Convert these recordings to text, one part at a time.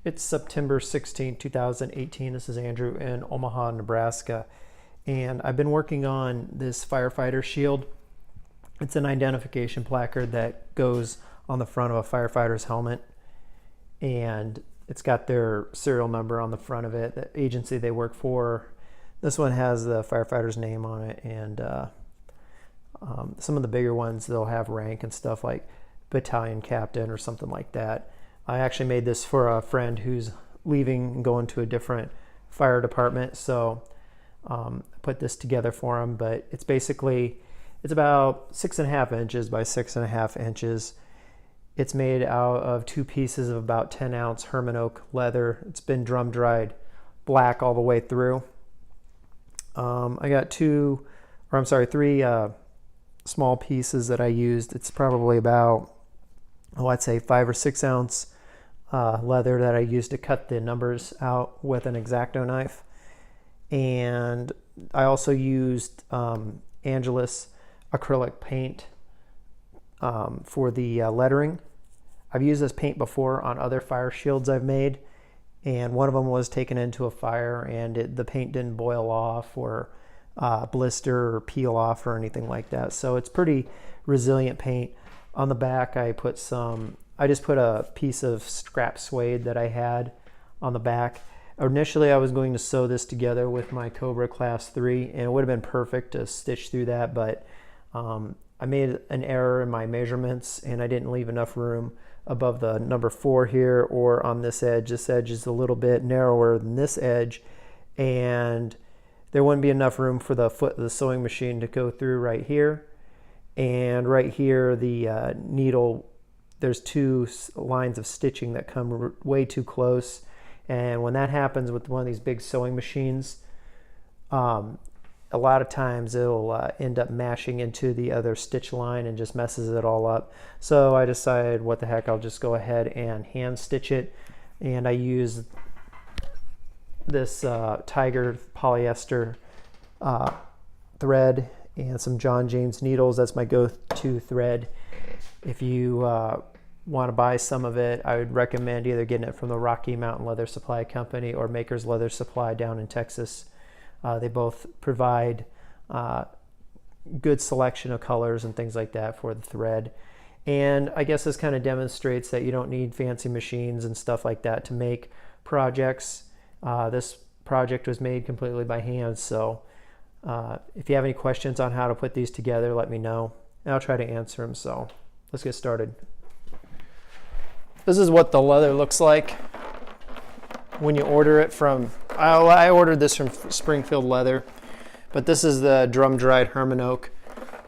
It's September 16, 2018. This is Andrew in Omaha, Nebraska. And I've been working on this Firefighter shield. It's an identification placard that goes on the front of a firefighter's helmet. And it's got their serial number on the front of it, the agency they work for. This one has the firefighter's name on it. And some of the bigger ones, they'll have rank and stuff like battalion captain or something like that. I actually made this for a friend who's leaving and going to a different fire department, so I put this together for him. But it's about 6.5 inches by 6.5 inches. It's made out of 2 pieces of about 10-ounce Hermann Oak leather. It's been drum dried black all the way through. I got 3 small pieces that I used. It's probably about, I'd say 5 or 6 ounce leather that I used to cut the numbers out with an X-Acto knife. And I also used Angelus acrylic paint for the lettering. I've used this paint before on other fire shields I've made, and one of them was taken into a fire and the paint didn't boil off or blister or peel off or anything like that. So it's pretty resilient paint. On the back I just put a piece of scrap suede that I had on the back. Initially I was going to sew this together with my Cobra Class 3 and it would have been perfect to stitch through that, but I made an error in my measurements and I didn't leave enough room above the number 4 here or on this edge. This edge is a little bit narrower than this edge, and there wouldn't be enough room for the foot of the sewing machine to go through right here. And right here, the needle, there's 2 lines of stitching that come way too close. And when that happens with one of these big sewing machines, a lot of times it'll end up mashing into the other stitch line and just messes it all up. So I decided, what the heck, I'll just go ahead and hand stitch it. And I use this Tiger polyester thread and some John James needles. That's my go-to thread. If you want to buy some of it, I would recommend either getting it from the Rocky Mountain Leather Supply Company or Maker's Leather Supply down in Texas. They both provide good selection of colors and things like that for the thread. And I guess this kind of demonstrates that you don't need fancy machines and stuff like that to make projects. This project was made completely by hand, so if you have any questions on how to put these together, let me know and I'll try to answer them. So let's get started. This is what the leather looks like when you order it from, I ordered this from Springfield Leather, but this is the drum dried Hermann Oak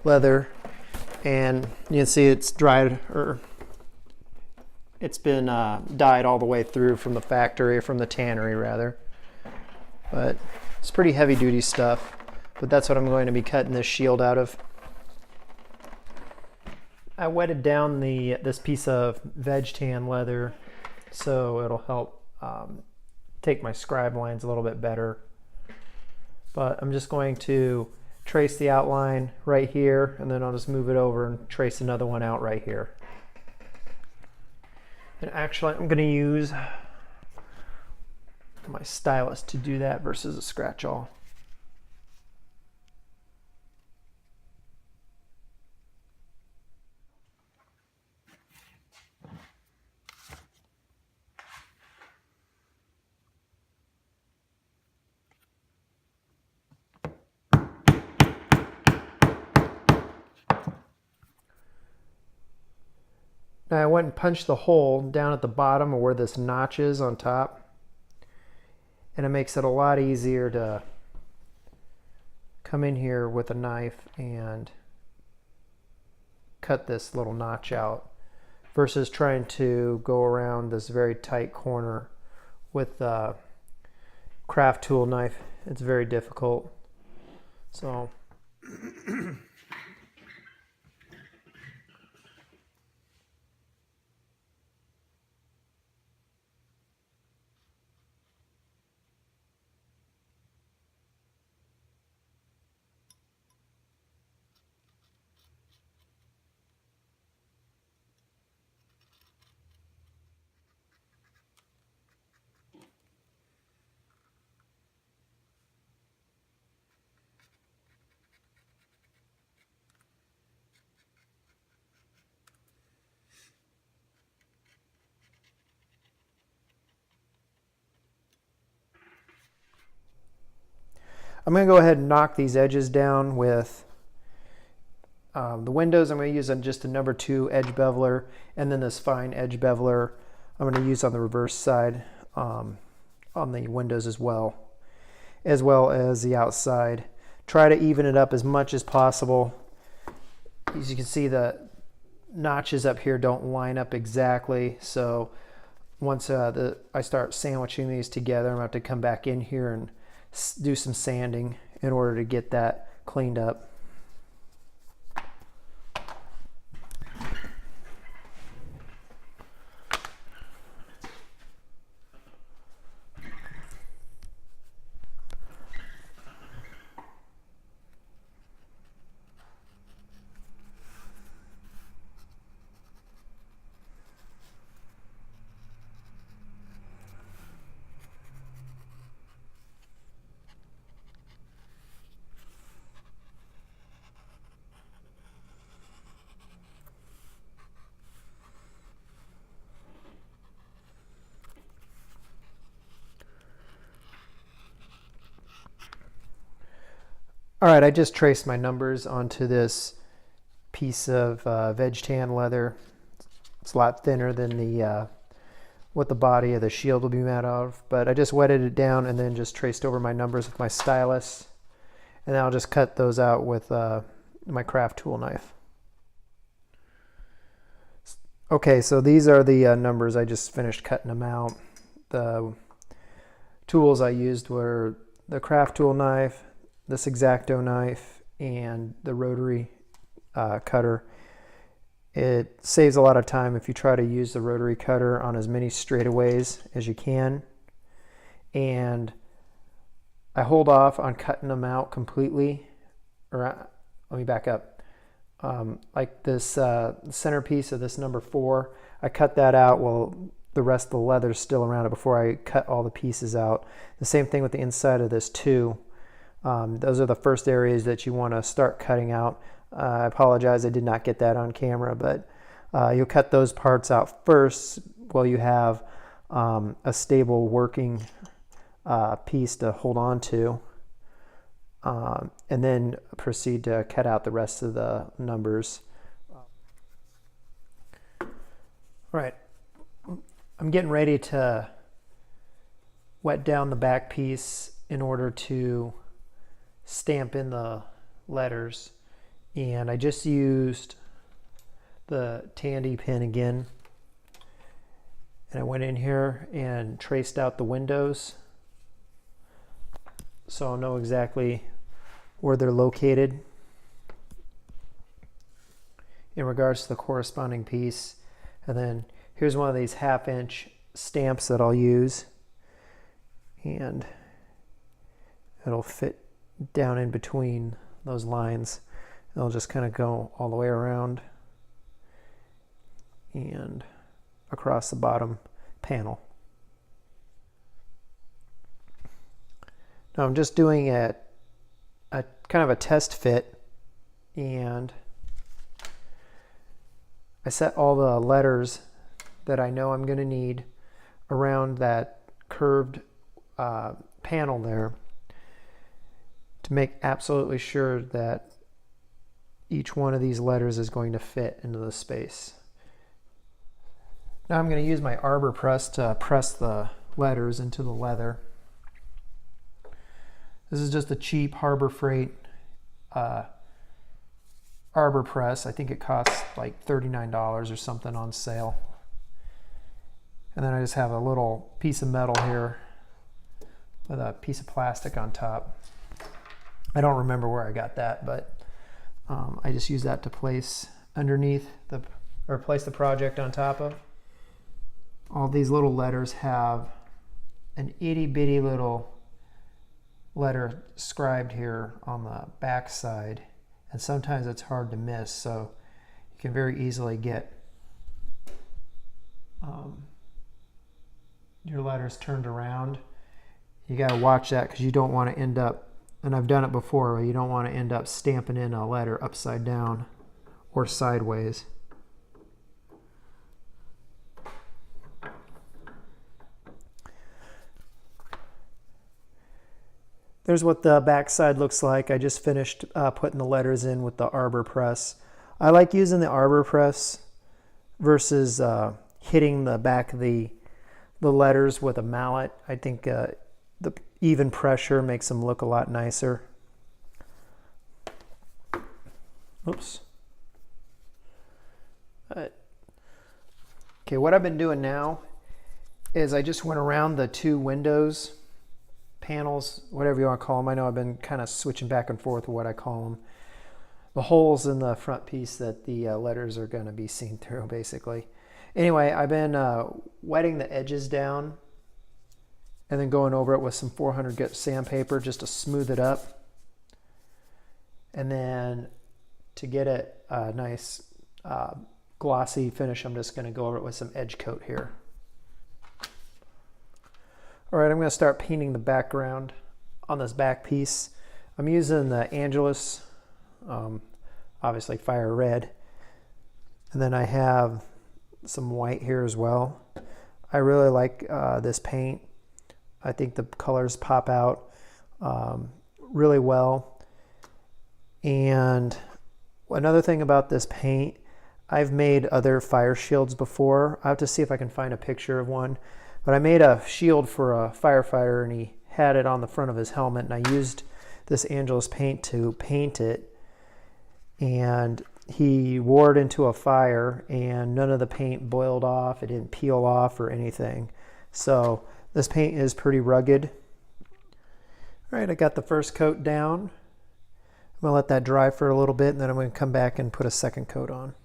leather, and you can see it's dried, or it's been dyed all the way through from the factory, from the tannery rather. But it's pretty heavy duty stuff, but that's what I'm going to be cutting this shield out of. I wetted down this piece of veg tan leather so it'll help take my scribe lines a little bit better. But I'm just going to trace the outline right here, and then I'll just move it over and trace another one out right here. And actually I'm going to use my stylus to do that versus a scratch awl. Now I went and punched the hole down at the bottom where this notch is on top, and it makes it a lot easier to come in here with a knife and cut this little notch out versus trying to go around this very tight corner with a craft tool knife. It's very difficult. So I'm going to go ahead and knock these edges down with the windows. I'm going to use just a number 2 edge beveler, and then this fine edge beveler I'm going to use on the reverse side on the windows as well as the outside. Try to even it up as much as possible. As you can see, the notches up here don't line up exactly, so once I start sandwiching these together, I'm going to have to come back in here and do some sanding in order to get that cleaned up. All right, I just traced my numbers onto this piece of veg tan leather. It's a lot thinner than the what the body of the shield will be made of, but I just wetted it down and then just traced over my numbers with my stylus, and then I'll just cut those out with my craft tool knife. Okay, so these are the numbers. I just finished cutting them out. The tools I used were the craft tool knife, this X-Acto knife, and the rotary cutter. It saves a lot of time if you try to use the rotary cutter on as many straightaways as you can. And I hold off on cutting them out completely. Or let me back up. Like this centerpiece of this number 4, I cut that out while the rest of the leather's still around it before I cut all the pieces out. The same thing with the inside of this too. Those are the first areas that you want to start cutting out. I apologize, I did not get that on camera, but you'll cut those parts out first while you have a stable working piece to hold on to, and then proceed to cut out the rest of the numbers. All right, I'm getting ready to wet down the back piece in order to stamp in the letters, and I just used the Tandy pen again, and I went in here and traced out the windows so I'll know exactly where they're located in regards to the corresponding piece. And then here's one of these 1/2-inch stamps that I'll use, and it'll fit down in between those lines. It'll just kind of go all the way around and across the bottom panel. Now I'm just doing a kind of a test fit, and I set all the letters that I know I'm going to need around that curved panel there to make absolutely sure that each one of these letters is going to fit into the space. Now I'm going to use my arbor press to press the letters into the leather. This is just a cheap Harbor Freight arbor press. I think it costs like $39 or something on sale. And then I just have a little piece of metal here with a piece of plastic on top. I don't remember where I got that, but I just use that to place underneath or place the project on top of. All these little letters have an itty bitty little letter scribed here on the back side, and sometimes it's hard to miss, so you can very easily get your letters turned around. You got to watch that because you don't want to end up, and I've done it before, you don't want to end up stamping in a letter upside down or sideways. there's what the back side looks like. I just finished putting the letters in with the arbor press. I like using the arbor press versus hitting the back of the letters with a mallet. I think the even pressure makes them look a lot nicer. Oops. Okay, what I've been doing now is I just went around the two windows, panels, whatever you want to call them. I know I've been kind of switching back and forth with what I call them. The holes in the front piece that the letters are going to be seen through, basically. Anyway, I've been wetting the edges down and then going over it with some 400 grit sandpaper just to smooth it up. And then to get it a nice glossy finish, I'm just going to go over it with some edge coat here. All right, I'm going to start painting the background on this back piece. I'm using the Angelus, obviously fire red. And then I have some white here as well. I really like this paint. I think the colors pop out really well. And another thing about this paint, I've made other fire shields before. I have to see if I can find a picture of one. But I made a shield for a firefighter, and he had it on the front of his helmet, and I used this Angelus paint to paint it. And he wore it into a fire, and none of the paint boiled off. It didn't peel off or anything. So this paint is pretty rugged. All right, I got the first coat down. I'm going to let that dry for a little bit, and then I'm going to come back and put a second coat on.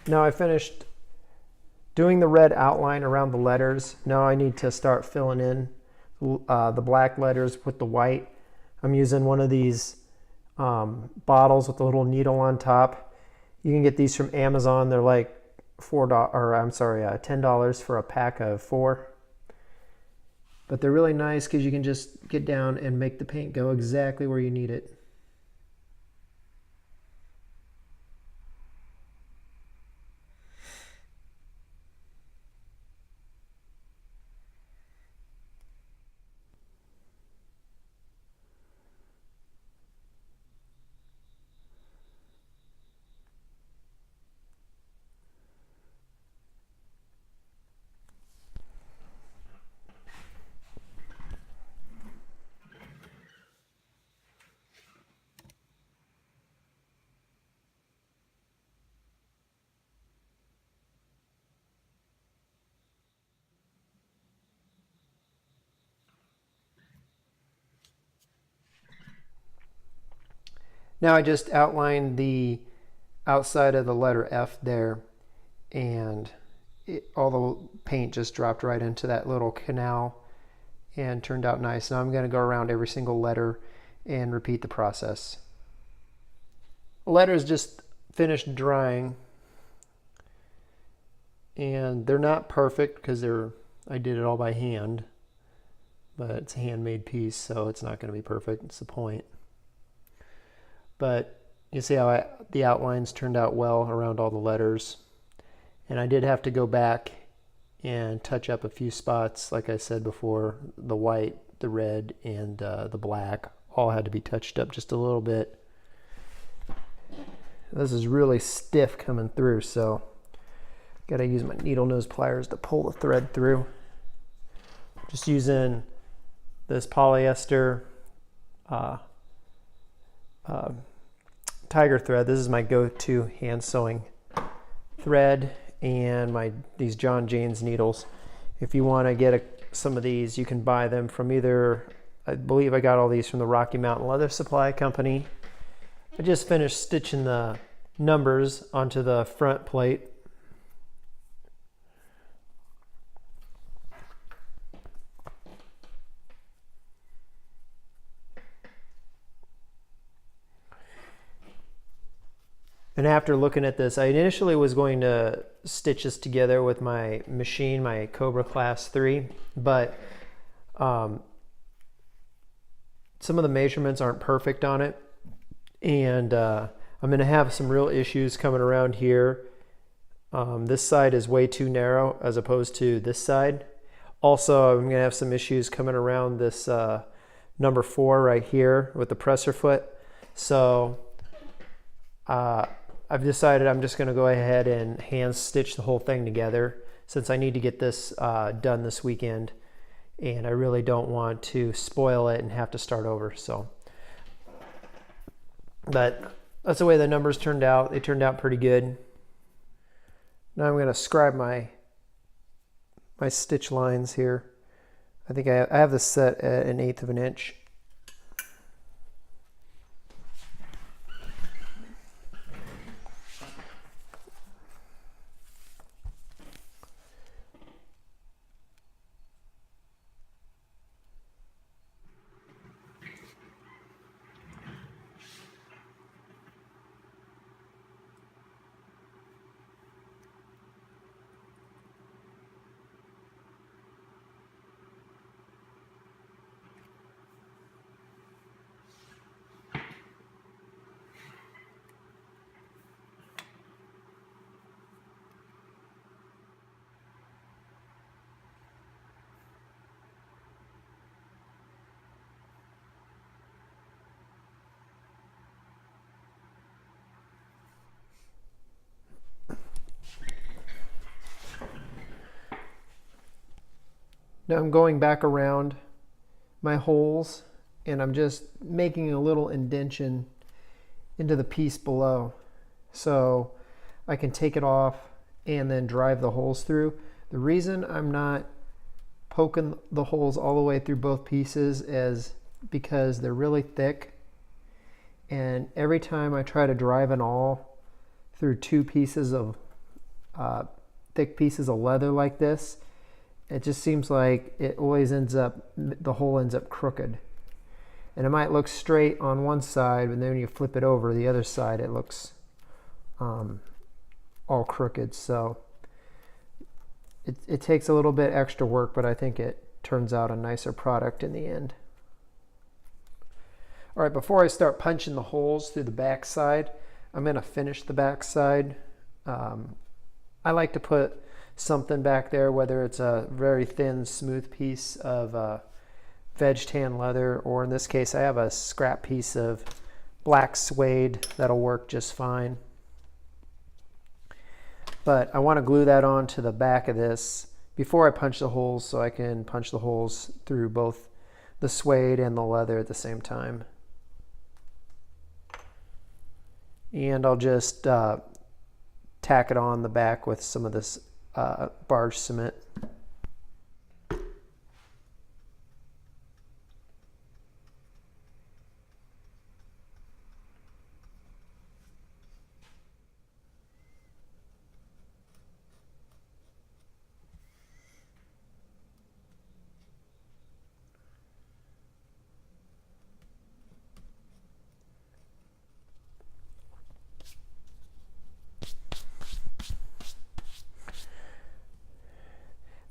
Now I finished doing the red outline around the letters. Now I need to start filling in the black letters with the white. I'm using one of these bottles with a little needle on top. You can get these from Amazon. They're like $10 for a pack of 4. But they're really nice because you can just get down and make the paint go exactly where you need it. Now I just outlined the outside of the letter F there, and all the paint just dropped right into that little canal and turned out nice. Now I'm going to go around every single letter and repeat the process. The letters just finished drying, and they're not perfect because I did it all by hand, but it's a handmade piece, so it's not going to be perfect. It's the point. But you see how the outlines turned out well around all the letters. And I did have to go back and touch up a few spots. Like I said before, the white, the red, and the black all had to be touched up just a little bit. This is really stiff coming through, so got to use my needle nose pliers to pull the thread through. Just using this polyester tiger thread. This is my go-to hand sewing thread, and these John Janes needles. If you want to get some of these, you can buy them from either, I believe I got all these from the Rocky Mountain Leather Supply Company. I just finished stitching the numbers onto the front plate. And after looking at this, I initially was going to stitch this together with my machine, my Cobra Class 3, but some of the measurements aren't perfect on it, and I'm going to have some real issues coming around here. This side is way too narrow as opposed to this side. Also, I'm going to have some issues coming around this number 4 right here with the presser foot. So I've decided I'm just going to go ahead and hand stitch the whole thing together since I need to get this done this weekend, and I really don't want to spoil it and have to start over. So, but that's the way the numbers turned out. They turned out pretty good. Now I'm going to scribe my stitch lines here. I think I have this set at 1/8 of an inch. Now I'm going back around my holes and I'm just making a little indentation into the piece below so I can take it off and then drive the holes through. The reason I'm not poking the holes all the way through both pieces is because they're really thick, and every time I try to drive an awl through 2 pieces of thick pieces of leather like this, it just seems like it always ends up, the hole ends up crooked. And it might look straight on one side, but then when you flip it over the other side, it looks all crooked. So it takes a little bit extra work, but I think it turns out a nicer product in the end. All right, before I start punching the holes through the back side, I'm going to finish the back side. I like to put something back there, whether it's a very thin, smooth piece of veg tan leather, or in this case, I have a scrap piece of black suede that'll work just fine. But I want to glue that on to the back of this before I punch the holes, so I can punch the holes through both the suede and the leather at the same time. And I'll just tack it on the back with some of this barge cement.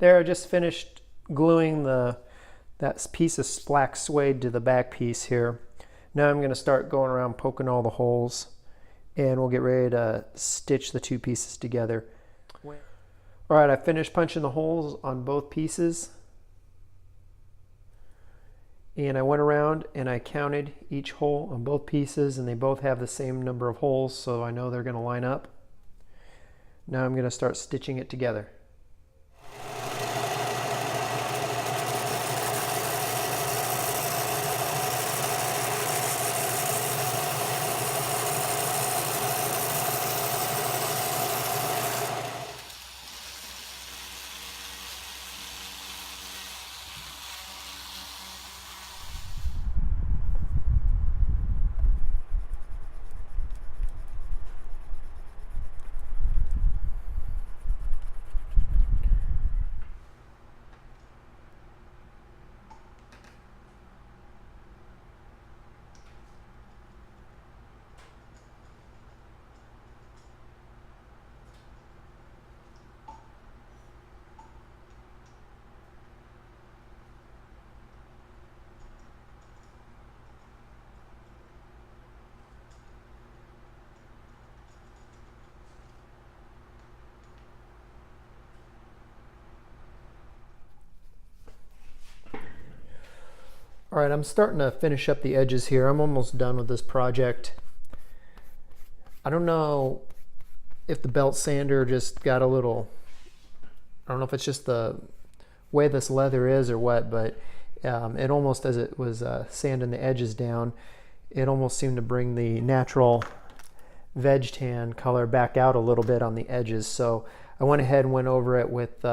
There, I just finished gluing that piece of black suede to the back piece here. Now I'm going to start going around poking all the holes, and we'll get ready to stitch the 2 pieces together. All right, I finished punching the holes on both pieces, and I went around and I counted each hole on both pieces, and they both have the same number of holes, so I know they're going to line up. Now I'm going to start stitching it together. All right, I'm starting to finish up the edges here. I'm almost done with this project. I don't know if the belt sander just got a little, I don't know if it's just the way this leather is or what, but it almost, as it was sanding the edges down, it almost seemed to bring the natural veg tan color back out a little bit on the edges. So I went ahead and went over it with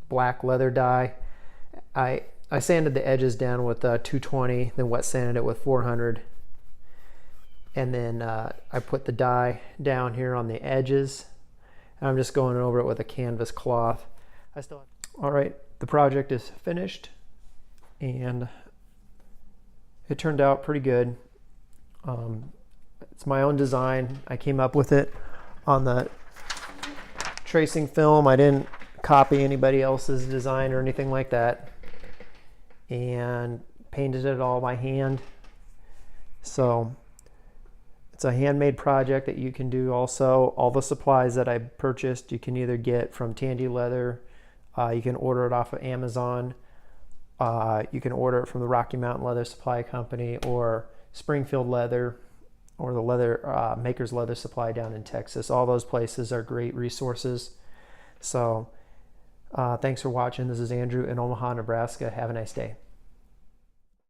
black leather dye. I sanded the edges down with 220, then wet sanded it with 400. And then I put the dye down here on the edges. And I'm just going over it with a canvas cloth. All right, the project is finished and it turned out pretty good. It's my own design. I came up with it on the tracing film. I didn't copy anybody else's design or anything like that, and painted it all by hand. So it's a handmade project that you can do also. All the supplies that I purchased you can either get from Tandy Leather, you can order it off of Amazon, you can order it from the Rocky Mountain Leather Supply Company or Springfield Leather, or the leather Maker's Leather Supply down in Texas. All those places are great resources. So thanks for watching. This is Andrew in Omaha, Nebraska. Have a nice day.